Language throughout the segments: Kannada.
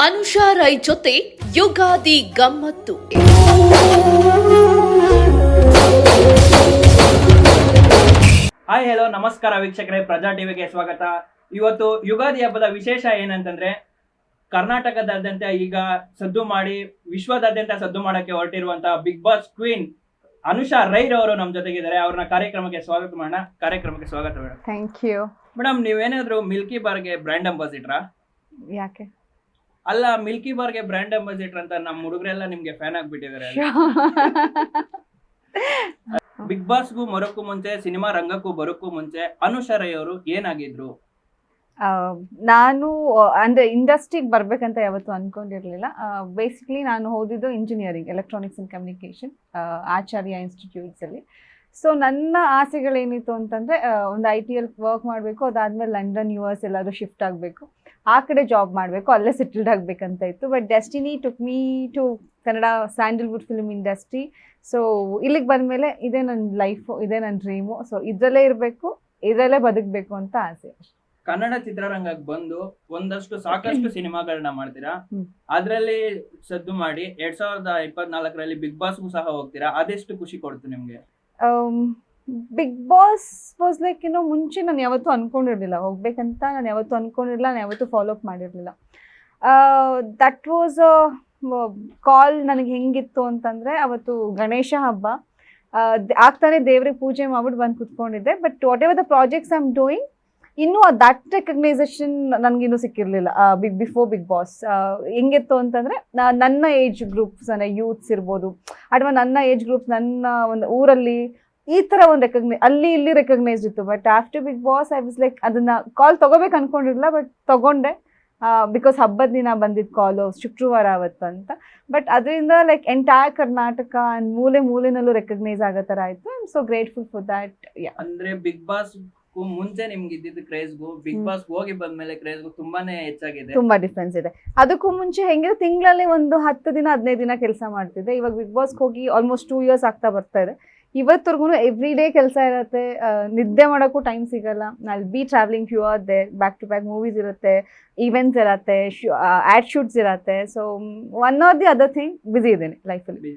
ಅನುಷಾ ರೈ ಜೊತೆ ಯುಗಾದಿ ಗಮ್ಮತ್ತು. ಹಾಯ್ ಹೆಲೋ ನಮಸ್ಕಾರ ವೀಕ್ಷಕರೇ, ಪ್ರಜಾ ಟಿವಿಗೆ ಸ್ವಾಗತ. ಇವತ್ತು ಯುಗಾದಿ ಹಬ್ಬದ ವಿಶೇಷ ಏನಂತಂದ್ರೆ, ಕರ್ನಾಟಕದಾದ್ಯಂತ ಈಗ ಸದ್ದು ಮಾಡಿ ವಿಶ್ವದಾದ್ಯಂತ ಸದ್ದು ಮಾಡಕ್ಕೆ ಹೊರಟಿರುವಂತಹ big boss queen Anusha Rai ಅವರು ನಮ್ಮ ಜೊತೆಗಿದ್ದಾರೆ. ಅವ್ರನ್ನ ಕಾರ್ಯಕ್ರಮಕ್ಕೆ ಸ್ವಾಗತ ಮಾಡೋಣ. ಕಾರ್ಯಕ್ರಮಕ್ಕೆ ಸ್ವಾಗತ ಮೇಡಮ್. Thank you. ಮೇಡಮ್, ನೀವೇನಾದ್ರು ಮಿಲ್ಕಿ ಬಾರ್ಗೆ ಬ್ರ್ಯಾಂಡ್ ಅಂಬಾಸಿಡ್ರಾ? ಯಾಕೆ? ಅಲ್ಲ, ಮಿಲ್ಕಿ ಬಾರ್ಗೆ ಬ್ರ್ಯಾಂಡ್ ಅಂಬಾಸಿಡರ್ ಅಂತ ನಮ್ಮ ಹುಡುಗರೆಲ್ಲ ನಿಮ್ಗೆ ಫ್ಯಾನ್ ಆಗ್ಬಿಟ್ಟಿದ್ದಾರೆ. ಬಿಗ್ ಬಾಸ್ಗೂ ಬರೋಕ್ಕೂ ಮುಂಚೆ, ಸಿನಿಮಾ ರಂಗಕ್ಕೂ ಬರೋಕ್ಕೂ ಮುಂಚೆ ಅನುಷಾ ರೈ ಅವರು ಏನಾಗಿದ್ರು? ನಾನು ಅಂದ್ರೆ ಇಂಡಸ್ಟ್ರಿಗೆ ಬರ್ಬೇಕಂತ ಯಾವತ್ತೂ ಅನ್ಕೊಂಡಿರ್ಲಿಲ್ಲ. ಬೇಸಿಕ್ಲಿ ನಾನು ಓದಿದ್ದು engineering, electronics and communication, Acharya institutes ಅಲ್ಲಿ. ಸೊ ನನ್ನ ಆಸೆಗಳೇನಿತ್ತು ಅಂತಂದ್ರೆ, ಒಂದು ITL ವರ್ಕ್ ಮಾಡಬೇಕು, ಅದಾದ್ಮೇಲೆ ಲಂಡನ್ US ಎಲ್ಲಾದ್ರೂ ಶಿಫ್ಟ್ ಆಗಬೇಕು, ಆ ಕಡೆ ಜಾಬ್ ಮಾಡಬೇಕು, ಅಲ್ಲೇ ಸೆಟಲ್ಡ್ ಆಗಬೇಕಂತ ಇತ್ತು. But destiny took me to Kannada Sandalwood film industry. So ಇಲ್ಲಿಗೆ ಬಂದಮೇಲೆ ಇದೇ ನನ್ನ ಲೈಫು, ಇದೇ ನನ್ನ ಡ್ರೀಮು. ಸೊ ಇದರಲ್ಲೇ ಇರಬೇಕು, ಇದರಲ್ಲೇ ಬದುಕಬೇಕು ಅಂತ ಆಸೆ. ಕನ್ನಡ ಚಿತ್ರರಂಗಕ್ಕೆ ಬಂದು ಸಾಕಷ್ಟು ಸಿನಿಮಾಗಳನ್ನ ಮಾಡ್ತೀರಾ. ಅದ್ರಲ್ಲಿ ಸದ್ದು ಮಾಡಿ 2024ರಲ್ಲಿ ಬಿಗ್ ಬಾಸ್ಗೂ ಸಹ ಹೋಗ್ತೀರಾ. ಅದೆಷ್ಟು ಖುಷಿ ಕೊಡ್ತು ನಿಮ್ಗೆ? ಬಿಗ್ ಬಾಸ್ ವಾಸ್ ಲೈಕ್ ಮುಂಚೆ ನಾನು ಯಾವತ್ತೂ ಅನ್ಕೊಂಡಿರ್ಲಿಲ್ಲ ಹೋಗ್ಬೇಕಂತ. ನಾನು ಯಾವತ್ತೂ ಅನ್ಕೊಂಡಿರಲಿಲ್ಲ, ನಾನು ಯಾವತ್ತೂ ಫಾಲೋ ಅಪ್ ಮಾಡಿರಲಿಲ್ಲ. ದಟ್ ವಾಸ್ ಕಾಲ್. ನನಗೆ ಹೆಂಗಿತ್ತು ಅಂತಂದರೆ, ಅವತ್ತು ಗಣೇಶ ಹಬ್ಬ ಆಗ್ತಾನೆ ದೇವ್ರಿಗೆ ಪೂಜೆ ಮಾಡ್ಬಿಟ್ಟು ಬಂದು ಕುತ್ಕೊಂಡಿದ್ದೆ. But whatever the projects I am doing, ಇನ್ನೂ ದಟ್ ರೆಕಗ್ನೈಸೇಷನ್ ನನಗಿನ್ನೂ ಸಿಕ್ಕಿರಲಿಲ್ಲ. ಬಿಫೋರ್ ಬಿಗ್ ಬಾಸ್ ಹೆಂಗಿತ್ತು ಅಂತಂದರೆ, ನನ್ನ ಏಜ್ ಗ್ರೂಪ್ಸ್, ನನ್ನ ಯೂತ್ಸ್ ಇರ್ಬೋದು, ಅಥವಾ ನನ್ನ ಏಜ್ ಗ್ರೂಪ್ಸ್ ನನ್ನ ಒಂದು ಊರಲ್ಲಿ ಈ ಥರ ಒಂದು ಅಲ್ಲಿ ಇಲ್ಲಿ ರೆಕಗ್ನೈಸ್ ಇತ್ತು. But after Bigg Boss I was like, ಅದನ್ನು ಕಾಲ್ ತೊಗೋಬೇಕು ಅಂದ್ಕೊಂಡಿರಲಿಲ್ಲ, ಬಟ್ ತೊಗೊಂಡೆ. ಬಿಕಾಸ್ ಹಬ್ಬದ ದಿನ ಬಂದಿದ್ದು ಕಾಲು, ಶುಕ್ರವಾರ ಅವತ್ತು ಅಂತ. ಬಟ್ ಅದರಿಂದ ಲೈಕ್ ಎಂಟೈರ್ ಕರ್ನಾಟಕ ಆ್ಯಂಡ್ ಮೂಲೆ ಮೂಲೆನಲ್ಲೂ ರೆಕಗ್ನೈಸ್ ಆಗೋ ಥರ ಆಯಿತು. I am so grateful for that. ಅಂದ್ರೆ ಬಿಗ್ ಬಾಸ್ ಮುಂಚೆ ನಿಮ್ಗೆ ಇದ್ದಿದ್ದು ಕ್ರೇಜ್ಗೂ ಬಿಗ್ ಬಾಸ್ ಹೋಗಿ ಬಂದ್ಮೇಲೆ ಕ್ರೇಜ್ಗೂ ತುಂಬಾನೇ ಹೆಚ್ಚಾಗಿದೆ, ತುಂಬಾ ಡಿಫ್ರೆನ್ಸ್ ಇದೆ. ಅದಕ್ಕೂ ಮುಂಚೆ ಹೆಂಗಿದೆ, ತಿಂಗಳಲ್ಲಿ ಒಂದು 10 ದಿನ 15 ದಿನ ಕೆಲಸ ಮಾಡ್ತಿದ್ದೆ. ಇವಾಗ ಬಿಗ್ ಬಾಸ್ಗೆ ಹೋಗಿ ಆಲ್ಮೋಸ್ಟ್ 2 years ಆಗ್ತಾ ಬರ್ತಾ ಇದೆ. ಇವತ್ತವರೆಗೂ ಎವ್ರಿ ಡೇ ಕೆಲಸ ಇರುತ್ತೆ, ನಿದ್ದೆ ಮಾಡೋಕ್ಕೂ ಟೈಮ್ ಸಿಗಲ್ಲ. ಅಲ್ಲಿ be travelling few or back to back movies ಇರುತ್ತೆ, ಈವೆಂಟ್ಸ್ ಇರುತ್ತೆ, ಆ್ಯಡ್ ಶೂಟ್ಸ್ ಇರುತ್ತೆ. So one or the other thing busy ಇದ್ದೇನೆ ಲೈಫಲ್ಲಿ.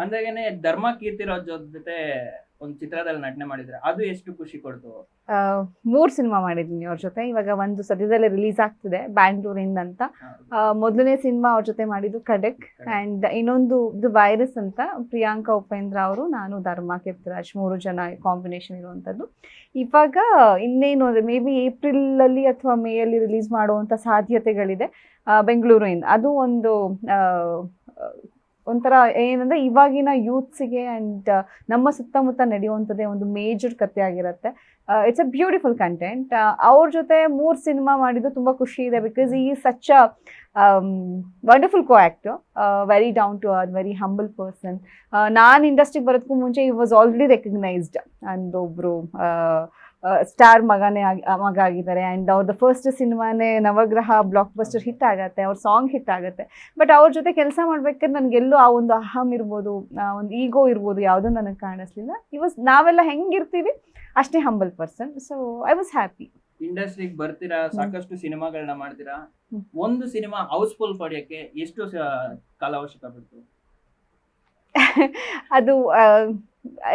ಅಂದಾಗೇನೆ ಧರ್ಮ ಕೀರ್ತಿರಾಜ್ ಜೊತೆ ಒಂದು ಚಿತ್ರದಲ್ಲಿ ನಟನೆ ಮಾಡಿದ್ರೆ, ಅದು ಎಷ್ಟು ಖುಷಿ ಕೊಡ್ತು? 3 ಸಿನಿಮಾ ಮಾಡಿದ್ದೀನಿ ಅವ್ರ ಜೊತೆ. ಇವಾಗ ಒಂದು ಸದ್ಯದಲ್ಲೇ ರಿಲೀಸ್ ಆಗ್ತಿದೆ, ಬ್ಯಾಂಗ್ಳೂರಿಂದ ಅಂತ. ಮೊದಲನೇ ಸಿನಿಮಾ ಅವ್ರ ಜೊತೆ ಮಾಡಿದ್ದು ಖಡಕ್, ಆ್ಯಂಡ್ ಇನ್ನೊಂದು ಇದು ವೈರಸ್ ಅಂತ. ಪ್ರಿಯಾಂಕಾ ಉಪೇಂದ್ರ ಅವರು, ನಾನು, ಧರ್ಮ ಕೀರ್ತಿರಾಜ್ 3 ಜನ ಕಾಂಬಿನೇಷನ್ ಇರುವಂಥದ್ದು. ಇವಾಗ ಇನ್ನೇನು ಅಂದರೆ ಮೇ ಬಿ ಏಪ್ರಿಲಲ್ಲಿ ಅಥವಾ ಮೇಯಲ್ಲಿ ರಿಲೀಸ್ ಮಾಡುವಂಥ ಸಾಧ್ಯತೆಗಳಿದೆ ಬೆಂಗಳೂರಿನಿಂದ. ಅದು ಒಂಥರ ಏನಂದರೆ, ಇವಾಗಿನ ಯೂತ್ಸಿಗೆ ಆ್ಯಂಡ್ ನಮ್ಮ ಸುತ್ತಮುತ್ತ ನಡೆಯುವಂಥದ್ದೇ ಒಂದು ಮೇಜರ್ ಕಥೆ ಆಗಿರುತ್ತೆ. It's a beautiful content. ಅವ್ರ ಜೊತೆ 3 ಸಿನಿಮಾ ಮಾಡಿದ್ದು ತುಂಬ ಖುಷಿ ಇದೆ. Because he such a wonderful co actor, very down to earth, very humble person. ನಾನು ಇಂಡಸ್ಟ್ರಿಗೆ ಬರೋದಕ್ಕೂ ಮುಂಚೆ ಈ ವಾಸ್ ಆಲ್ರೆಡಿ ರೆಕಗ್ನೈಸ್ಡ್. ಅಂದೊಬ್ಬರು ಸ್ಟಾರ್ ಮಗ ಆಗಿದ್ದಾರೆ. ಆ್ಯಂಡ್ ಅವ್ರದ್ದು ಫಸ್ಟ್ ಸಿನಿಮಾನೇ ನವಗ್ರಹ ಬ್ಲಾಕ್ ಬಸ್ಟರ್ ಹಿಟ್ ಆಗುತ್ತೆ, ಅವ್ರ ಸಾಂಗ್ ಹಿಟ್ ಆಗುತ್ತೆ. ಬಟ್ ಅವ್ರ ಜೊತೆ ಕೆಲಸ ಮಾಡ್ಬೇಕಾದ್ರೆ ನನಗೆಲ್ಲೂ ಆ ಒಂದು ಅಹಂ ಇರ್ಬೋದು, ಒಂದು ಈಗೋ ಇರ್ಬೋದು, ಯಾವುದೂ ನನಗೆ ಕಾಣಿಸ್ಲಿಲ್ಲ. ನಾವೆಲ್ಲ ಹೆಂಗಿರ್ತೀವಿ ಅಷ್ಟೇ humble person. So I was happy. ಇಂಡಸ್ಟ್ರಿಗೆ ಬರ್ತೀರಾ, ಸಾಕಷ್ಟು ಸಿನಿಮಾಗಳನ್ನ ಮಾಡ್ತೀರಾ. ಒಂದು ಸಿನಿಮಾ ಹೌಸ್ಫುಲ್ ಪಡೆಯಕ್ಕೆ ಎಷ್ಟು ಕಾಲಾವಶ್ಯಕ ಬಿಡ್ತು? ಅದು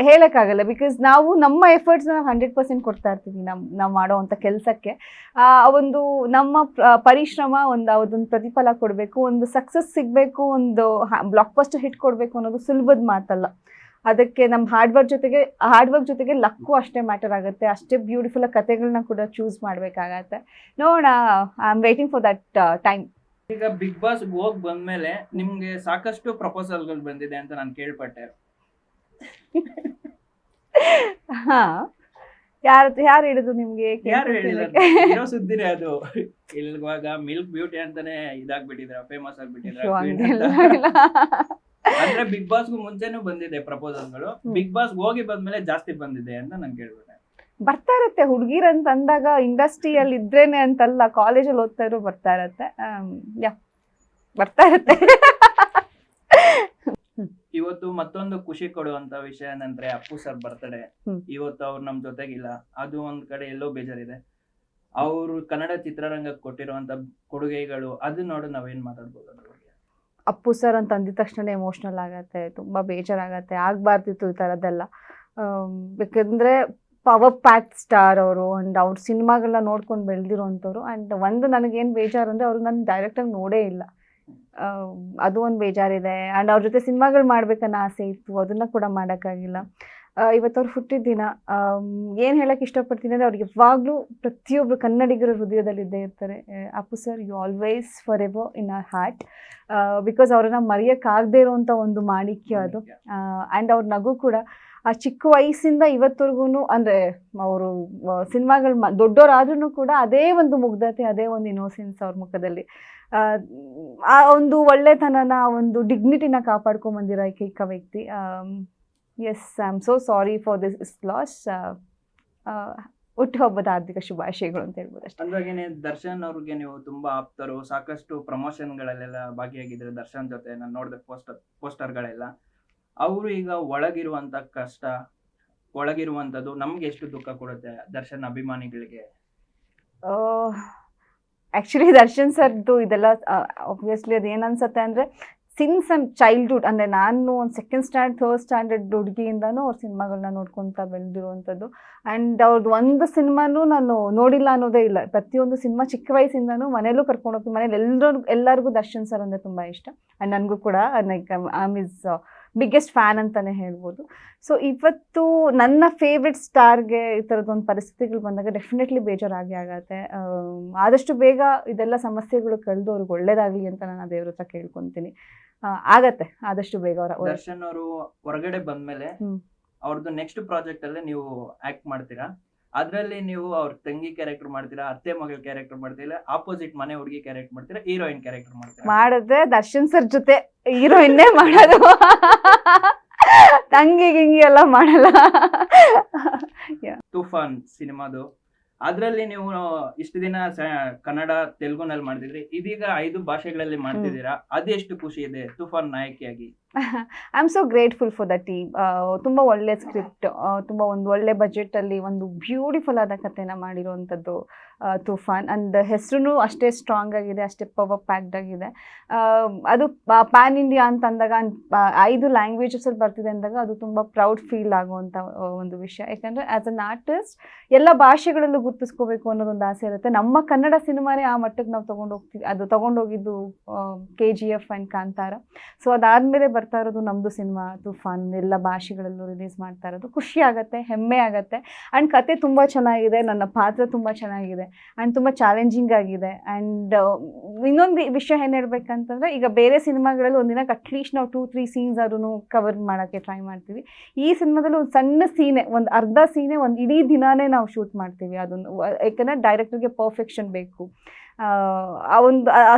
ಹೇಳೋಕ್ಕಾಗಲ್ಲ. ಬಿಕಾಸ್ ನಾವು ನಮ್ಮ ಎಫರ್ಟ್ಸ್ನ 100% ಕೊಡ್ತಾ ಇರ್ತೀವಿ ನಾವು ಮಾಡೋವಂಥ ಕೆಲಸಕ್ಕೆ. ಒಂದು ನಮ್ಮ ಪರಿಶ್ರಮ, ಅದೊಂದು ಪ್ರತಿಫಲ ಕೊಡಬೇಕು, ಒಂದು ಸಕ್ಸಸ್ ಸಿಗಬೇಕು, ಒಂದು ಬ್ಲಾಕ್ ಬಸ್ಟರ್ ಹಿಟ್ ಕೊಡಬೇಕು ಅನ್ನೋದು ಸುಲಭದ ಮಾತಲ್ಲ. ಅದಕ್ಕೆ ನಮ್ಮ ಹಾರ್ಡ್ ವರ್ಕ್ ಜೊತೆಗೆ ಲಕ್ಕು ಅಷ್ಟೇ ಮ್ಯಾಟರ್ ಆಗುತ್ತೆ. ಅಷ್ಟೇ ಬ್ಯೂಟಿಫುಲ್ ಕಥೆಗಳನ್ನ ಕೂಡ ಚೂಸ್ ಮಾಡಬೇಕಾಗತ್ತೆ. ನೋಡೋಣ, I am waiting for that time. ಈಗ ಬಿಗ್ ಬಾಸ್ ಹೋಗಿ ಬಂದ್ಮೇಲೆ ನಿಮ್ಗೆ ಸಾಕಷ್ಟು ಪ್ರಪೋಸಲ್ಗಳು ಬಂದಿದೆ ಅಂತ ನಾನು ಕೇಳ್ಪಟ್ಟೆ. ಹಾ, ಯಾರು ಹೇಳಿದ್ರು ನಿಮ್ಗೆ? ಯಾರು ಹೇಳಿಲ್ಲ, ಇರೋ ಸುದ್ದಿನೇ ಅದು. ಇವಾಗ ಮಿಲ್ಕ್ ಬ್ಯೂಟಿ ಅಂತಾನೆ ಇದಾಗ್ಬಿಟ್ಟಿದ್ರ, ಫೇಮಸ್ ಆಗ್ಬಿಟ್ಟಿದ್ರ. ಅಂದ್ರೆ ಬಿಗ್ ಬಾಸ್ಗೂ ಮುಂಚೆನೂ ಬಂದಿದೆ ಪ್ರಪೋಸಲ್ಗಳು, ಬಿಗ್ ಬಾಸ್ ಹೋಗಿ ಬಂದ್ಮೇಲೆ ಜಾಸ್ತಿ ಬಂದಿದೆ ಅಂತ ನಂಗೆ ಕೇಳ್ಬಿಟ್ಟೆ. ಬರ್ತಾ ಇರುತ್ತೆ ಹುಡುಗಿರ್ ಅಂತ ಅಂದಾಗ, ಇಂಡಸ್ಟ್ರಿಯಲ್ಲಿ ಇದ್ರೇನೆ ಅಂತಲ್ಲ, ಕಾಲೇಜಲ್ಲಿ ಓದ್ತಾ ಇರೋ ಬರ್ತಾ ಇರತ್ತೆ. ಬರ್ತಾ ಇರುತ್ತೆ. ಇವತ್ತು ಮತ್ತೊಂದು ಖುಷಿ ಕೊಡುವಂತ ವಿಷಯ ಏನಂದ್ರೆ ಅಪ್ಪು ಸರ್ ಬರ್ತಡೆ. ಹ್ಮ್. ಇವತ್ತು ಅವ್ರು ನಮ್ ಜೊತೆಗಿಲ್ಲ, ಅದು ಒಂದ್ ಕಡೆ ಎಲ್ಲೋ ಬೇಜಾರಿದೆ. ಅವರು ಕನ್ನಡ ಚಿತ್ರರಂಗಕ್ಕೆ ಕೊಟ್ಟಿರುವಂತ ಕೊಡುಗೆಗಳು ಅದು ನೋಡು ನಾವೇನ್ ಮಾತಾಡ್ಬೋದು ಅದ್ರ ಬಗ್ಗೆ? ಅಪ್ಪು ಸರ್ ಅಂತ ಅಂದಿದ ತಕ್ಷಣ ಎಮೋಷ್ನಲ್ ಆಗತ್ತೆ, ತುಂಬ ಬೇಜಾರಾಗತ್ತೆ. ಆಗಬಾರ್ದಿತ್ತು ಈ ಥರದ್ದೆಲ್ಲ. ಬೇಕಂದರೆ ಪವರ್ ಪ್ಯಾಕ್ಡ್ ಸ್ಟಾರ್ ಅವರು. ಆ್ಯಂಡ್ ಅವ್ರ ಸಿನಿಮಾಗಳನ್ನ ನೋಡ್ಕೊಂಡು ಬೆಳೆದಿರೋವಂಥವ್ರು. ಆ್ಯಂಡ್ ಒಂದು ನನಗೇನು ಬೇಜಾರು ಅಂದರೆ ಅವರು ನಾನು ಡೈರೆಕ್ಟಾಗಿ ನೋಡೇ ಇಲ್ಲ. ಅದು ಒಂದು ಬೇಜಾರಿದೆ. ಆ್ಯಂಡ್ ಅವ್ರ ಜೊತೆ ಸಿನಿಮಾಗಳು ಮಾಡ್ಬೇಕನ್ನೋ ಆಸೆ ಇತ್ತು, ಅದನ್ನು ಕೂಡ ಮಾಡೋಕ್ಕಾಗಿಲ್ಲ. ಇವತ್ತು ಅವ್ರು ಹುಟ್ಟಿದ ದಿನ. ಏನು ಹೇಳೋಕ್ಕೆ ಇಷ್ಟಪಡ್ತೀನಿ ಅಂದರೆ ಅವ್ರಿಗೆ ಯಾವಾಗಲೂ ಪ್ರತಿಯೊಬ್ಬರು ಕನ್ನಡಿಗರ ಹೃದಯದಲ್ಲಿ ಇದ್ದೇ ಇರ್ತಾರೆ. Appu sir you always for ever in our heart. Because ಅವರನ್ನು ಮರೆಯೋಕ್ಕಾಗದೇ ಇರೋವಂಥ ಒಂದು ಮಾಣಿಕ್ಯ ಅದು. ಆ್ಯಂಡ್ ಅವ್ರ ನಗು ಕೂಡ ಆ ಚಿಕ್ಕ ವಯಸ್ಸಿಂದ ಇವತ್ತವರೆಗೂ, ಅಂದರೆ ಅವರು ಸಿನಿಮಾಗಳು ದೊಡ್ಡವರಾದ್ರೂ ಕೂಡ ಅದೇ ಒಂದು ಮುಗ್ಧತೆ, ಅದೇ ಒಂದು ಇನ್ನೋಸೆನ್ಸ್ ಅವ್ರ ಮುಖದಲ್ಲಿ. ಆ ಒಂದು ಒಳ್ಳೆತನನ, ಒಂದು ಡಿಗ್ನಿಟಿನ ಕಾಪಾಡ್ಕೊಂಬಂದಿರೋ ಏಕೈಕ ವ್ಯಕ್ತಿ. Yes, I am so sorry for this loss. ಹುಟ್ಟುಹಬ್ಬದ ಹಾರ್ದಿಕ ಶುಭಾಶಯಗಳು ಅಂತ ಹೇಳ್ಬೋದು ಅಷ್ಟೇ. ಅಂದಾಗೇನೆ ದರ್ಶನ್ ಅವ್ರಿಗೆ ನೀವು ತುಂಬಾ ಆಪ್ತರು, ಸಾಕಷ್ಟು ಪ್ರಮೋಷನ್ಗಳಲ್ಲೆಲ್ಲ ಭಾಗಿಯಾಗಿದ್ರು ದರ್ಶನ್ ಜೊತೆ. ನಾನು ನೋಡಿದೆ ಪೋಸ್ಟರ್ಗಳೆಲ್ಲ. ಅವರು ಈಗ ಒಳಗಿರುವಂತ ಕಷ್ಟ, ಒಳಗಿರುವಂತದ್ದು ನಮ್ಗೆ ಎಷ್ಟು ದುಃಖ ಕೊಡುತ್ತೆ ದರ್ಶನ್ ಅಭಿಮಾನಿಗಳಿಗೆ? ಆ್ಯಕ್ಚುಲಿ ದರ್ಶನ್ ಸರ್ದು ಇದೆಲ್ಲ ಆಬ್ವಿಯಸ್ಲಿ ಅದು ಏನು ಅನ್ಸುತ್ತೆ ಅಂದರೆ, ಸಿನ್ಸ್ ಐಮ್ ಚೈಲ್ಡ್ಹುಡ್, ಅಂದರೆ ನಾನು ಒಂದು ಸೆಕೆಂಡ್ ಸ್ಟ್ಯಾಂಡರ್ಡ್ ಥರ್ಡ್ ಸ್ಟ್ಯಾಂಡರ್ಡ್ ಹುಡುಗಿಯಿಂದನೂ ಅವ್ರ ಸಿನಿಮಾಗಳನ್ನ ನೋಡ್ಕೊತಾ ಬೆಳೆದಿರುವಂಥದ್ದು. ಆ್ಯಂಡ್ ಅವ್ರದ್ದು ಒಂದು ಸಿನಿಮಾನೂ ನಾನು ನೋಡಿಲ್ಲ ಅನ್ನೋದೇ ಇಲ್ಲ. ಪ್ರತಿಯೊಂದು ಸಿನಿಮಾ ಚಿಕ್ಕ ವಯಸ್ಸಿಂದನೂ ಮನೇಲೂ ಕರ್ಕೊಂಡು ಹೋಗ್ತೀನಿ. ಮನೇಲಿ ಎಲ್ಲರಿಗೂ ದರ್ಶನ್ ಸರ್ ಅಂದರೆ ತುಂಬ ಇಷ್ಟ. ಆ್ಯಂಡ್ ನನಗೂ ಕೂಡ like I am is biggest fan ಅಂತಲೇ ಹೇಳ್ಬೋದು. ಸೊ ಇವತ್ತು ನನ್ನ ಫೇವ್ರೆಟ್ ಸ್ಟಾರ್ಗೆ ಈ ಥರದ್ದೊಂದು ಪರಿಸ್ಥಿತಿಗಳು ಬಂದಾಗ ಡೆಫಿನೆಟ್ಲಿ ಬೇಜಾರಾಗಿ ಆಗತ್ತೆ. ಆದಷ್ಟು ಬೇಗ ಇದೆಲ್ಲ ಸಮಸ್ಯೆಗಳು ಕಳೆದು ಅವ್ರಿಗೆ ಒಳ್ಳೇದಾಗಲಿ ಅಂತ ನಾನು ದೇವ್ರ ಹತ್ರ ಕೇಳ್ಕೊತೀನಿ. ಆಗತ್ತೆ ಆದಷ್ಟು ಬೇಗ. ದರ್ಶನ್ ಅವರು ಹೊರಗಡೆ ಬಂದ್ಮೇಲೆ ಅವ್ರದ್ದು ನೆಕ್ಸ್ಟ್ ಪ್ರಾಜೆಕ್ಟ್ ಅಲ್ಲೇ ನೀವು ಆಕ್ಟ್ ಮಾಡ್ತೀರಾ. ಅದ್ರಲ್ಲಿ ನೀವು ಅವ್ರ ತಂಗಿ ಕ್ಯಾರೆಕ್ಟರ್ ಮಾಡ್ತೀರಾ, ಅತ್ತೆ ಮಗಳ ಕ್ಯಾರೆಕ್ಟರ್ ಮಾಡ್ತೀರಾ, ಆಪೋಸಿಟ್ ಮನೆ ಹುಡುಗಿ ಕ್ಯಾರೆಕ್ಟರ್ ಮಾಡ್ತೀರಾ, ಹೀರೋಯಿನ್ ಕ್ಯಾರೆಕ್ಟರ್ ಮಾಡ್ತೀರಾ? ಮಾಡಿದ್ರೆ ದರ್ಶನ್ ಸರ್ ಜೊತೆ ಹೀರೋಯಿನ್ನೇ ಮಾಡೋದು. ತಂಗಿ ಗಿಂಗಿ ಎಲ್ಲ ಮಾಡಲ್ಲ. ತೂಫಾನ್ ಸಿನಿಮಾದು ಅದ್ರಲ್ಲಿ ನೀವು ಇಷ್ಟು ದಿನ ಕನ್ನಡ ತೆಲುಗುನಲ್ಲಿ ಮಾಡ್ತಿದ್ರಿ, ಇದೀಗ 5 ಭಾಷೆಗಳಲ್ಲಿ ಮಾಡ್ತಿದ್ದೀರಾ. ಅದೆಷ್ಟು ಖುಷಿ ಇದೆ ತೂಫಾನ್ ನಾಯಕಿಯಾಗಿ? I am so grateful for the team. ತುಂಬ ಒಳ್ಳೆ ಸ್ಕ್ರಿಪ್ಟ್, ತುಂಬ ಒಂದು ಒಳ್ಳೆ ಬಜೆಟಲ್ಲಿ ಒಂದು ಬ್ಯೂಟಿಫುಲ್ ಆದ ಕಥೆನ ಮಾಡಿರುವಂಥದ್ದು ತೂಫಾನ್. ಅಂಡ್ ಹೆಸರು ಅಷ್ಟೇ ಸ್ಟ್ರಾಂಗ್ ಆಗಿದೆ, ಅಷ್ಟೇ ಪವರ್ ಪ್ಯಾಕ್ಡ್ ಆಗಿದೆ. ಅದು ಪ್ಯಾನ್ ಇಂಡಿಯಾ ಅಂತ ಅಂದಾಗ 5 ಲ್ಯಾಂಗ್ವೇಜಸಲ್ಲಿ ಬರ್ತಿದೆ ಅಂದಾಗ ಅದು ತುಂಬ ಪ್ರೌಡ್ ಫೀಲ್ ಆಗುವಂಥ ಒಂದು ವಿಷಯ. ಯಾಕಂದರೆ ಆ್ಯಸ್ ಅನ್ ಆರ್ಟಿಸ್ಟ್ ಎಲ್ಲ ಭಾಷೆಗಳಲ್ಲೂ ಗುರ್ತಿಸ್ಕೋಬೇಕು ಅನ್ನೋದೊಂದು ಆಸೆ ಇರುತ್ತೆ. ನಮ್ಮ ಕನ್ನಡ ಸಿನಿಮಾನೇ ಆ ಮಟ್ಟಕ್ಕೆ ನಾವು ತೊಗೊಂಡೋಗಿದ್ದು KGF ಆ್ಯಂಡ್ ಕಾಂತಾರ. ಸೊ ಅದಾದಮೇಲೆ ಬರ್ತಾ ಇರೋದು ನಮ್ಮದು ಸಿನಿಮಾ ತೂಫಾನ್. ಎಲ್ಲ ಭಾಷೆಗಳಲ್ಲೂ ರಿಲೀಸ್ ಮಾಡ್ತಾ ಇರೋದು ಖುಷಿ ಆಗುತ್ತೆ, ಹೆಮ್ಮೆ ಆಗುತ್ತೆ. ಆ್ಯಂಡ್ ಕತೆ ತುಂಬ ಚೆನ್ನಾಗಿದೆ, ನನ್ನ ಪಾತ್ರ ತುಂಬ ಚೆನ್ನಾಗಿದೆ, ಆ್ಯಂಡ್ ತುಂಬ ಚಾಲೆಂಜಿಂಗ್ ಆಗಿದೆ. ಆ್ಯಂಡ್ ಇನ್ನೊಂದು ವಿಷಯ ಏನು ಹೇಳ್ಬೇಕಂತಂದರೆ, ಈಗ ಬೇರೆ ಸಿನಿಮಾಗಳಲ್ಲಿ ಒಂದಿನಕ್ಕೆ ಅಟ್ಲೀಸ್ಟ್ ನಾವು 2-3 ಸೀನ್ಸ್ ಆದ್ರೂ ಕವರ್ ಮಾಡೋಕ್ಕೆ ಟ್ರೈ ಮಾಡ್ತೀವಿ. ಈ ಸಿನಿಮಾದಲ್ಲಿ ಒಂದು ಸಣ್ಣ ಸೀನೆ, ಒಂದು ಅರ್ಧ ಸೀನೆ ಒಂದು ಇಡೀ ದಿನಾನೇ ನಾವು ಶೂಟ್ ಮಾಡ್ತೀವಿ. ಅದನ್ನು ಯಾಕಂದರೆ ಡೈರೆಕ್ಟರ್ಗೆ ಪರ್ಫೆಕ್ಷನ್ ಬೇಕು. ಆ ಒಂದು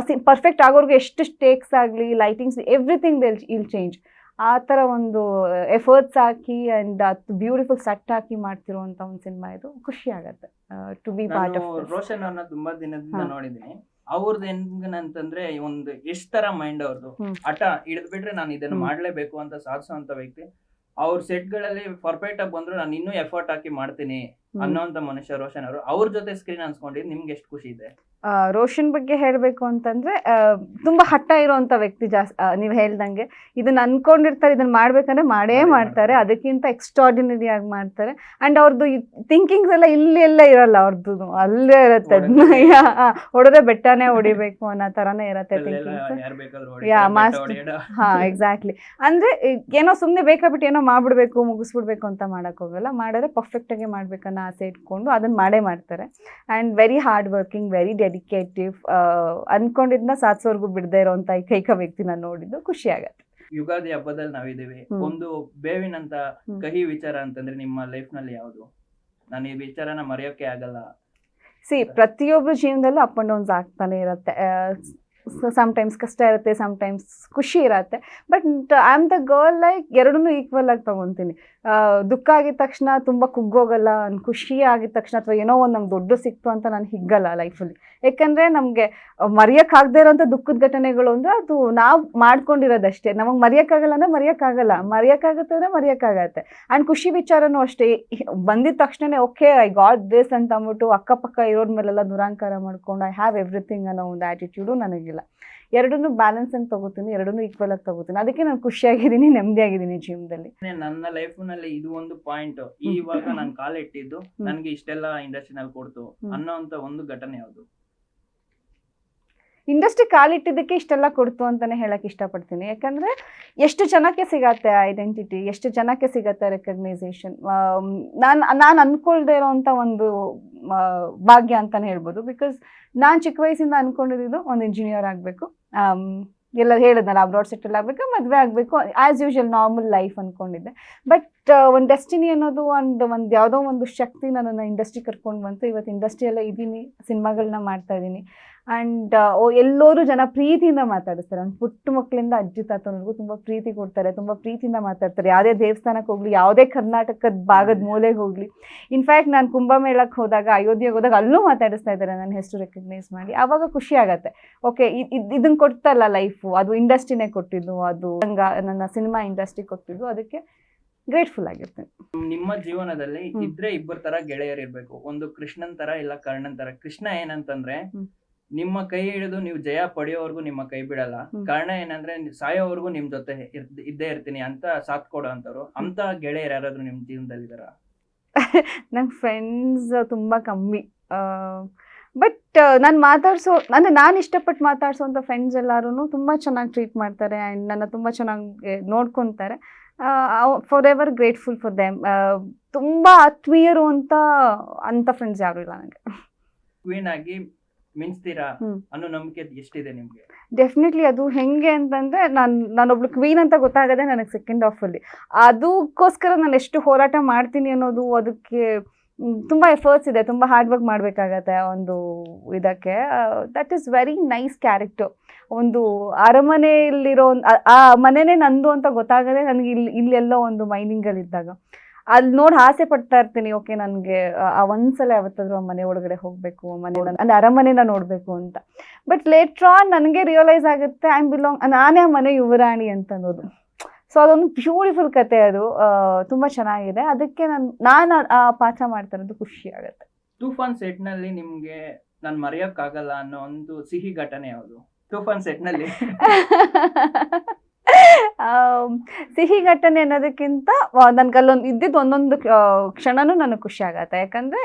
ಪರ್ಫೆಕ್ಟ್ ಆಗೋರ್ಗೆ ಎಷ್ಟು ಸ್ಟೇಕ್ಸ್ ಆಗಲಿ, ಲೈಟಿಂಗ್ಸ್, ಎವ್ರಿಥಿಂಗ್ ಇಲ್ ಚೇಂಜ್. ಆ ಥರ ಒಂದು ಎಫರ್ಟ್ಸ್ ಹಾಕಿ ಆ್ಯಂಡ್ ಅದು ಬ್ಯೂಟಿಫುಲ್ ಸೆಟ್ ಹಾಕಿ ಮಾಡ್ತಿರುವಂಥ ಒಂದು ಸಿನಿಮಾ ಇದು. ಖುಷಿ ಆಗುತ್ತೆ to be part of. Roshan ಅವ್ರನ್ನ ತುಂಬಾ ದಿನದಿಂದ ನೋಡಿದ್ದೀನಿ. ಅವ್ರದ್ದು ಹೆಂಗಂತಂದ್ರೆ ಒಂದು ಎಷ್ಟ್ ತರ ಮೈಂಡ್ ಅವ್ರದ್ದು, ಹಠ ಹಿಡಿದ್ ಬಿಟ್ರೆ ನಾನು ಇದನ್ನ ಮಾಡ್ಲೇಬೇಕು ಅಂತ ಸಾಧಿಸುವಂತ ವ್ಯಕ್ತಿ. ಅವ್ರ ಸೆಟ್ ಗಳಲ್ಲಿ ಪರ್ಫೆಕ್ಟ್ ಆಗಿ ಬಂದ್ರು ನಾನು ಇನ್ನೂ ಎಫರ್ಟ್ ಹಾಕಿ ಮಾಡ್ತೀನಿ ಅನ್ನೋಂತ ಮನುಷ್ಯ ರೋಷನ್ ಅವರು. ಅವ್ರ ಜೊತೆ ಸ್ಕ್ರೀನ್ ಅನ್ಸ್ಕೊಂಡಿದ್ದು ನಿಮ್ಗೆ ಎಷ್ಟು ಖುಷಿ ಇದೆ? ರೋಷನ್ ಬಗ್ಗೆ ಹೇಳಬೇಕು ಅಂತಂದರೆ ತುಂಬ ಹಠ ಇರೋವಂಥ ವ್ಯಕ್ತಿ. ನೀವು ಹೇಳ್ದಂಗೆ ಇದನ್ನು ಅಂದ್ಕೊಂಡಿರ್ತಾರೆ, ಇದನ್ನು ಮಾಡ್ಬೇಕಂದ್ರೆ ಮಾಡೇ ಮಾಡ್ತಾರೆ, ಅದಕ್ಕಿಂತ ಎಕ್ಸ್ಟ್ರಾರ್ಡಿನರಿ ಆಗಿ ಮಾಡ್ತಾರೆ. ಆ್ಯಂಡ್ ಅವ್ರದ್ದು ಥಿಂಕಿಂಗ್ಸ್ ಎಲ್ಲ ಎಲ್ಲ ಇರಲ್ಲ, ಅವ್ರದ್ದು ಅಲ್ಲೇ ಇರುತ್ತೆ. ಹೊಡೆದ್ರೆ ಬೆಟ್ಟನೇ ಹೊಡಿಬೇಕು ಅನ್ನೋ ಥರನೇ ಇರುತ್ತೆ ಥಿಂಕಿಂಗ್ಸ್. ಹಾಂ, ಎಕ್ಸಾಕ್ಟ್ಲಿ. ಅಂದರೆ ಏನೋ ಸುಮ್ಮನೆ ಬೇಕಾಬಿಟ್ಟು ಏನೋ ಮಾಡ್ಬಿಡ್ಬೇಕು, ಮುಗಿಸ್ಬಿಡ್ಬೇಕು ಅಂತ ಮಾಡೋಕ್ಕೋಗಲ್ಲ. ಮಾಡಿದ್ರೆ ಪರ್ಫೆಕ್ಟಾಗಿ ಮಾಡ್ಬೇಕನ್ನೋ ಆಸೆ ಇಟ್ಕೊಂಡು ಅದನ್ನು ಮಾಡೇ ಮಾಡ್ತಾರೆ. And very hard working, very dedicative. ಅನ್ಕೊಂಡಿದ್ನ ಸಾಧಿಸೋರ್ಗು ಬಿಡದೇ ಇರೋಂಥ ಏಕೈಕ ವ್ಯಕ್ತಿ ನಾನು ನೋಡಿದ್ದು. ಖುಷಿ ಆಗತ್ತೆ. ಯುಗಾದಿ ಹಬ್ಬದಲ್ಲಿ ನಾವಿದ್ದೀವಿ. ಒಂದು ಬೇವಿನಂತ ಕಹಿ ವಿಚಾರ ಅಂತಂದ್ರೆ ನಿಮ್ಮ ಲೈಫ್ ನಲ್ಲಿ ಯಾವುದು? ನಾನು ಈ ವಿಚಾರನ ಮರೆಯೋಕೆ ಆಗಲ್ಲ. ಪ್ರತಿಯೊಬ್ಬರು ಜೀವನದಲ್ಲೂ ಅಪ್ ಅಂಡ್ ಡೌನ್ಸ್ ಆಗ್ತಾನೆ ಇರುತ್ತೆ. ಸಮ್ಟೈಮ್ಸ್ ಕಷ್ಟ ಇರುತ್ತೆ, ಸಮ್ಟೈಮ್ಸ್ ಖುಷಿ ಇರತ್ತೆ. But I am the girl, like ಎರಡನ್ನೂ ಈಕ್ವಲ್ ಆಗಿ ತೊಗೊತೀನಿ. ದುಃಖ ಆಗಿದ ತಕ್ಷಣ ತುಂಬ ಕುಗ್ಗೋಗಲ್ಲ, ಖುಷಿ ಆಗಿದ ತಕ್ಷಣ ಅಥವಾ ಏನೋ ಒಂದು ನಮ್ಗೆ ದೊಡ್ಡ ಸಿಕ್ತು ಅಂತ ನಾನು ಹಿಗ್ಗಲ್ಲ ಲೈಫಲ್ಲಿ. ಯಾಕಂದರೆ ನಮಗೆ ಮರೆಯೋಕ್ಕಾಗದೇ ಇರೋಂಥ ದುಃಖದ ಘಟನೆಗಳು ಅಂದರೆ ಅದು ನಾವು ಮಾಡ್ಕೊಂಡಿರೋದಷ್ಟೇ. ನಮಗೆ ಮರೆಯೋಕ್ಕಾಗಲ್ಲ ಅಂದರೆ ಮರೆಯೋಕ್ಕಾಗುತ್ತೆ ಅಂದರೆ ಮರೆಯೋಕ್ಕಾಗತ್ತೆ. ಆ್ಯಂಡ್ ಖುಷಿ ವಿಚಾರನೂ ಅಷ್ಟೇ, ಬಂದಿದ ತಕ್ಷಣವೇ ಓಕೆ ಐ ಗಾಟ್ ದಿಸ್ ಅಂತ ಅಂದ್ಬಿಟ್ಟು ಅಕ್ಕಪಕ್ಕ ಇರೋರ ಮೇಲೆಲ್ಲ ದುರಾಂಕಾರ ಮಾಡ್ಕೊಂಡು ಐ ಹ್ಯಾವ್ ಎವ್ರಿಥಿಂಗ್ ಅನ್ನೋ ಒಂದು ಆ್ಯಟಿಟ್ಯೂಡು ನನಗಿಲ್ಲ. ಎರಡನ್ನೂ ಬ್ಯಾಲೆನ್ಸ್ ಆಗಿ ತಗೋತೀನಿ, ಎರಡನ್ನೂ ಈಕ್ವಲ್ ಆಗಿ ತಗೋತೀನಿ. ಅದಕ್ಕೆ ನಾನು ಖುಷಿಯಾಗಿದ್ದೀನಿ, ನೆಮ್ಮದಿಯಾಗಿದ್ದೀನಿ ಜೀವನದಲ್ಲಿ. ನನ್ನ ಲೈಫ್ನಲ್ಲಿ ಇದು ಒಂದು ಪಾಯಿಂಟ್, ಇವಾಗ ನಾನು ಕಾಲಿಟ್ಟಿದ್ದು ನನಗೆ ಇಷ್ಟೆಲ್ಲ ಇಂಡಸ್ಟ್ರಿನಲ್ಲಿ ಕೊಡ್ತು ಅನ್ನೋಂತ ಒಂದು ಘಟನೆ ಯಾವುದು? ಇಂಡಸ್ಟ್ರಿ ಕಾಲಿಟ್ಟಿದ್ದಕ್ಕೆ ಇಷ್ಟೆಲ್ಲ ಕೊಡ್ತು ಅಂತಲೇ ಹೇಳಕ್ಕೆ ಇಷ್ಟಪಡ್ತೀನಿ. ಯಾಕಂದರೆ ಎಷ್ಟು ಜನಕ್ಕೆ ಸಿಗತ್ತೆ ಐಡೆಂಟಿಟಿ, ಎಷ್ಟು ಜನಕ್ಕೆ ಸಿಗತ್ತೆ ರೆಕಗ್ನೈಸೇಷನ್. ನಾನು ಅಂದ್ಕೊಳ್ದೇ ಇರೋವಂಥ ಒಂದು ಭಾಗ್ಯ ಅಂತಲೇ ಹೇಳ್ಬೋದು. ಬಿಕಾಸ್ ನಾನು ಚಿಕ್ಕ ವಯಸ್ಸಿಂದ ಅಂದ್ಕೊಂಡಿದ್ದು ಒಂದು ಇಂಜಿನಿಯರ್ ಆಗಬೇಕು, ಎಲ್ಲ ಹೇಳಿದ್ನಲ್ಲ ಅಬ್ರಾಡ್ ಸೆಟಲ್ ಆಗಬೇಕು, ಮದುವೆ ಆಗಬೇಕು, ಆ್ಯಸ್ ಯೂಶುವಲ್ ನಾರ್ಮಲ್ ಲೈಫ್ ಅಂದ್ಕೊಂಡಿದ್ದೆ. ಬಟ್ ಒಂದು ಡೆಸ್ಟಿನಿ ಅನ್ನೋದು ಒಂದು ಯಾವುದೋ ಒಂದು ಶಕ್ತಿ ನನ್ನನ್ನು ಇಂಡಸ್ಟ್ರಿ ಕರ್ಕೊಂಡು ಬಂತು. ಇವತ್ತು ಇಂಡಸ್ಟ್ರಿಯಲ್ಲೇ ಇದ್ದೀನಿ, ಸಿನಿಮಾಗಳನ್ನ ಮಾಡ್ತಾ ಇದ್ದೀನಿ. ಆ್ಯಂಡ್ ಎಲ್ಲರೂ ಜನ ಪ್ರೀತಿಯಿಂದ ಮಾತಾಡಿಸ್ತಾರೆ. ಒಂದು ಪುಟ್ಟ ಮಕ್ಕಳಿಂದ ಅಜ್ಜಿ ತಾತನಿಗೂ ತುಂಬ ಪ್ರೀತಿ ಕೊಡ್ತಾರೆ, ತುಂಬ ಪ್ರೀತಿಯಿಂದ ಮಾತಾಡ್ತಾರೆ. ಯಾವುದೇ ದೇವಸ್ಥಾನಕ್ಕೆ ಹೋಗಲಿ, ಯಾವುದೇ ಕರ್ನಾಟಕದ ಭಾಗದ ಮೂಲೆಗೆ ಹೋಗಲಿ. ಇನ್ಫ್ಯಾಕ್ಟ್ ನಾನು ಕುಂಭಮೇಳಕ್ಕೆ ಹೋದಾಗ, ಅಯೋಧ್ಯೆಗೆ ಹೋದಾಗ ಅಲ್ಲೂ ಮಾತಾಡಿಸ್ತಾ ಇದ್ದಾರೆ ನನ್ನ ಹೆಸರು ರೆಕಗ್ನೈಸ್ ಮಾಡಿ. ಆವಾಗ ಖುಷಿ ಆಗುತ್ತೆ. ಓಕೆ, ಇದನ್ನು ಕೊಡ್ತಲ್ಲ ಲೈಫು, ಅದು ಇಂಡಸ್ಟ್ರಿನೇ ಕೊಟ್ಟಿದ್ದು, ಅದು ನನ್ನ ಸಿನಿಮಾ ಇಂಡಸ್ಟ್ರಿ ಕೊಟ್ಟಿದ್ದು. ಅದಕ್ಕೆ ಗ್ರೇಟ್ಫುಲ್ ಆಗಿರ್ತೇನೆ. ನಿಮ್ಮ ಜೀವನದಲ್ಲಿ ಇದ್ರೆ ಇಬ್ಬರ ತರ ಗೆಳೆಯರಿರ್ಬೇಕು, ಒಂದು ಕೃಷ್ಣನ್ ತರ ಇಲ್ಲ ಕರ್ಣನ್ ತರ. ಕೃಷ್ಣ ಏನಂತಂದ್ರೆ ನಿಮ್ಮ ಕೈ ಹಿಡಿದು ನೀವು ಜಯ ಪಡೆಯೋವರೆಗೂ ನಿಮ್ಮ ಕೈ ಬಿಡಲ್ಲ. ಕಾರಣ ಏನಂದ್ರೆ ಸಾಯೋವರೆಗೂ ನಿಮ್ ಜೊತೆ ಇದ್ದೇ ಇರ್ತೀನಿ ಅಂತ ಸಾಥ್ ಕೊಡೋ ಅಂತವ್ರು. ಅಂತ ಗೆಳೆಯರು ಯಾರಾದ್ರೂ ನಿಮ್ ಜೀವನದಲ್ಲಿ ಇದಾರ? ನಂಗೆ ಫ್ರೆಂಡ್ಸ್ ತುಂಬ ಕಮ್ಮಿ. ಬಟ್ ನಾನು ಇಷ್ಟಪಟ್ಟು ಮಾತಾಡ್ಸೋಂಥ ಫ್ರೆಂಡ್ಸ್ ಎಲ್ಲರೂ ತುಂಬ ಚೆನ್ನಾಗಿ ಟ್ರೀಟ್ ಮಾಡ್ತಾರೆ ಆ್ಯಂಡ್ ನನ್ನ ತುಂಬ ಚೆನ್ನಾಗಿ ನೋಡ್ಕೊತಾರೆ. For ever grateful for them. ತುಂಬ ಆತ್ಮೀಯರು ಅಂತ ಫ್ರೆಂಡ್ಸ್ ಯಾರು ಇಲ್ಲ ನನಗೆ. ಕ್ವೀನ್ ಆಗಿ ಮಿಂಚ್ತೀರಾ ಅನ್ನೋ ನಂಬಿಕೆ ಎಷ್ಟಿದೆ ನಿಮ್ಗೆ? ಡೆಫಿನೆಟ್ಲಿ. ಅದು ಹೆಂಗೆ ಅಂತಂದರೆ ನಾನೊಬ್ಳು ಕ್ವೀನ್ ಅಂತ ಗೊತ್ತಾಗದೆ ನನಗೆ ಸೆಕೆಂಡ್ ಹಾಫಲ್ಲಿ. ಅದಕ್ಕೋಸ್ಕರ ನಾನು ಎಷ್ಟು ಹೋರಾಟ ಮಾಡ್ತೀನಿ ಅನ್ನೋದು, ಅದಕ್ಕೆ ತುಂಬ ಎಫರ್ಟ್ಸ್ ಇದೆ, ತುಂಬ ಹಾರ್ಡ್ ವರ್ಕ್ ಮಾಡಬೇಕಾಗತ್ತೆ ಒಂದು ಇದಕ್ಕೆ. That is very nice character. ಒಂದು ಅರಮನೆಯಲ್ಲಿರೋ ಆ ಮನೆನೇ ನಂದು ಅಂತ ಗೊತ್ತಾಗದೆ ನನಗೆ ಇಲ್ಲೆಲ್ಲೋ ಒಂದು ಮೈನಿಂಗಲ್ಲಿದ್ದಾಗ ಅಲ್ಲಿ ನೋಡಿ ಆಸೆ ಪಡ್ತಾ ಇರ್ತೀನಿ. ಓಕೆ, ನನಗೆ ಒಂದ್ಸಲ ಯಾವತ್ತಾದ್ರೂ ಆ ಮನೆ ಒಳಗಡೆ ಹೋಗಬೇಕು, ಅಂದರೆ ಅರಮನೆನ ನೋಡಬೇಕು ಅಂತ. ಬಟ್ ಲೇಟ್ರ್ ಆನ್ ನನಗೆ ರಿಯಲೈಸ್ ಆಗುತ್ತೆ ನಾನೇ ಆ ಮನೆ ಯುವರಾಣಿ ಅಂತ ಅನ್ನೋದು. ಸೊ ಅದೊಂದು ಬ್ಯೂಟಿಫುಲ್ ಕತೆ, ಅದು ತುಂಬ ಚೆನ್ನಾಗಿದೆ. ಅದಕ್ಕೆ ನಾನು ಆ ಪಾತ್ರ ಮಾಡ್ತಾ ಇರೋದು ಖುಷಿ ಆಗುತ್ತೆ. ತೂಫಾನ್ ಸೆಟ್ನಲ್ಲಿ ನಿಮಗೆ ನಾನು ಮರೆಯೋಕ್ಕಾಗಲ್ಲ ಅನ್ನೋ ಒಂದು ಸಿಹಿ ಘಟನೆ ಯಾವುದು ತೂಫಾನ್ ಸೆಟ್ನಲ್ಲಿ? ಸಿಹಿ ಘಟನೆ ಅನ್ನೋದಕ್ಕಿಂತ ನನ್ಗೆ ಅಲ್ಲೊಂದು ಇದ್ದಿದ್ದು ಒಂದೊಂದು ಕ್ಷಣನೂ ನನಗೆ ಖುಷಿ ಆಗತ್ತೆ. ಯಾಕಂದರೆ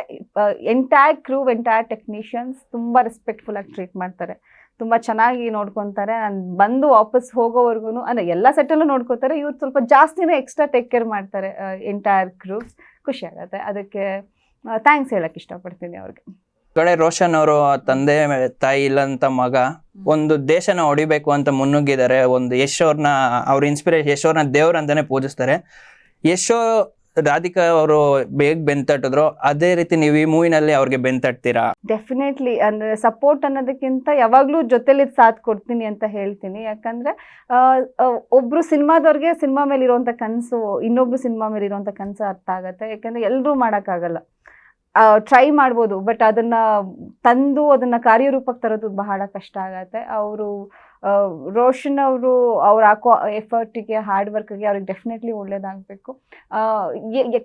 ಎಂಟೈರ್ ಕ್ರೂ, ಎಂಟೈರ್ ಟೆಕ್ನಿಷಿಯನ್ಸ್ ತುಂಬ ರೆಸ್ಪೆಕ್ಟ್ಫುಲ್ಲಾಗಿ ಟ್ರೀಟ್ ಮಾಡ್ತಾರೆ, ತುಂಬ ಚೆನ್ನಾಗಿ ನೋಡ್ಕೊತಾರೆ. ನಾನು ಬಂದು ವಾಪಸ್ ಹೋಗೋವರೆಗೂ ಅಂದರೆ ಎಲ್ಲ ಸೆಟ್ಟಲ್ಲೂ ನೋಡ್ಕೋತಾರೆ, ಇವ್ರು ಸ್ವಲ್ಪ ಜಾಸ್ತಿನೇ ಎಕ್ಸ್ಟ್ರಾ ಟೇಕ್ ಕೇರ್ ಮಾಡ್ತಾರೆ ಎಂಟೈರ್ ಕ್ರೂಸ್. ಖುಷಿ ಆಗುತ್ತೆ. ಅದಕ್ಕೆ ಥ್ಯಾಂಕ್ಸ್ ಹೇಳಕ್ಕೆ ಇಷ್ಟಪಡ್ತೀನಿ ಅವ್ರಿಗೆ. ಕಡೆ ರೋಷನ್ ಅವರು ತಂದೆ ತಾಯಿ ಇಲ್ಲಂತ ಮಗ ಒಂದು ದೇಶನ ಹೊಡಿಬೇಕು ಅಂತ ಮುನ್ನುಗ್ಗಿದ್ದಾರೆ. ಒಂದು ಯಶ್ ಅವ್ರನ್ನ, ಅವ್ರ ಇನ್ಸ್ಪಿರೇಷನ್, ಯಶ್ ಅವ್ರನ್ನ ದೇವ್ರ ಅಂತಾನೆ ಪೂಜಿಸ್ತಾರೆ. ಯಶೋ ರಾಧಿಕಾ ಅವರು ಬೇಗ ಬೆಂತಟ್ಟಿದ್ರು, ಅದೇ ರೀತಿ ನೀವು ಈ ಮೂವಿನಲ್ಲಿ ಅವ್ರಿಗೆ ಬೆಂತಟ್ತೀರಾ? ಡೆಫಿನೆಟ್ಲಿ. ಅಂದರೆ ಸಪೋರ್ಟ್ ಅನ್ನೋದಕ್ಕಿಂತ ಯಾವಾಗಲೂ ಜೊತೆಲಿ ಸಾಥ್ ಕೊಡ್ತೀನಿ ಅಂತ ಹೇಳ್ತೀನಿ. ಯಾಕಂದರೆ ಒಬ್ಬರು ಸಿನಿಮಾದವ್ರಿಗೆ ಸಿನಿಮಾ ಮೇಲೆ ಇರೋವಂಥ ಕನಸು ಇನ್ನೊಬ್ರು ಸಿನಿಮಾ ಮೇಲೆ ಇರೋವಂಥ ಕನಸು ಅರ್ಥ ಆಗುತ್ತೆ. ಯಾಕಂದರೆ ಎಲ್ಲರೂ ಮಾಡೋಕ್ಕಾಗಲ್ಲ. ಟ್ರೈ ಮಾಡ್ಬೋದು, ಬಟ್ ಅದನ್ನು ತಂದು ಅದನ್ನು ಕಾರ್ಯರೂಪಕ್ಕೆ ತರೋದು ಬಹಳ ಕಷ್ಟ ಆಗತ್ತೆ. ರೋಷನ್ ಅವರು ಹಾಕೋ ಎಫರ್ಟಿಗೆ, ಹಾರ್ಡ್ ವರ್ಕ್ಗೆ ಅವ್ರಿಗೆ ಡೆಫಿನೆಟ್ಲಿ ಒಳ್ಳೇದಾಗಬೇಕು.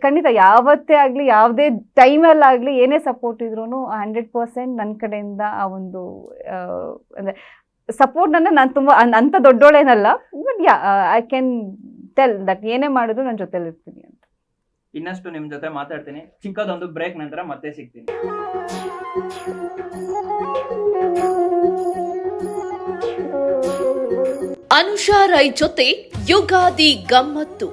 ಖಂಡಿತ ಯಾವತ್ತೇ ಆಗಲಿ, ಯಾವುದೇ ಟೈಮಲ್ಲಾಗಲಿ, ಏನೇ ಸಪೋರ್ಟ್ ಇದ್ರೂ 100% ನನ್ನ ಕಡೆಯಿಂದ ಆ ಒಂದು ಅಂದರೆ ಸಪೋರ್ಟ್ನ ನಾನು ತುಂಬ ಅಂಥ ದೊಡ್ಡೋಳೇನಲ್ಲ, but I can tell that ಏನೇ ಮಾಡಿದ್ರು ನನ್ನ ಜೊತೆಲಿರ್ತೀನಿ ಅಂತ. ಇನ್ನಷ್ಟು ನಿಮ್ ಜೊತೆ ಮಾತಾಡ್ತೀನಿ. ಚಿಕ್ಕದೊಂದು ಬ್ರೇಕ್ ನಂತರ ಮತ್ತೆ ಸಿಗ್ತೀನಿ. ಅನುಷಾ ರೈ ಜೊತೆ ಯುಗಾದಿ ಗಮ್ಮತ್ತು.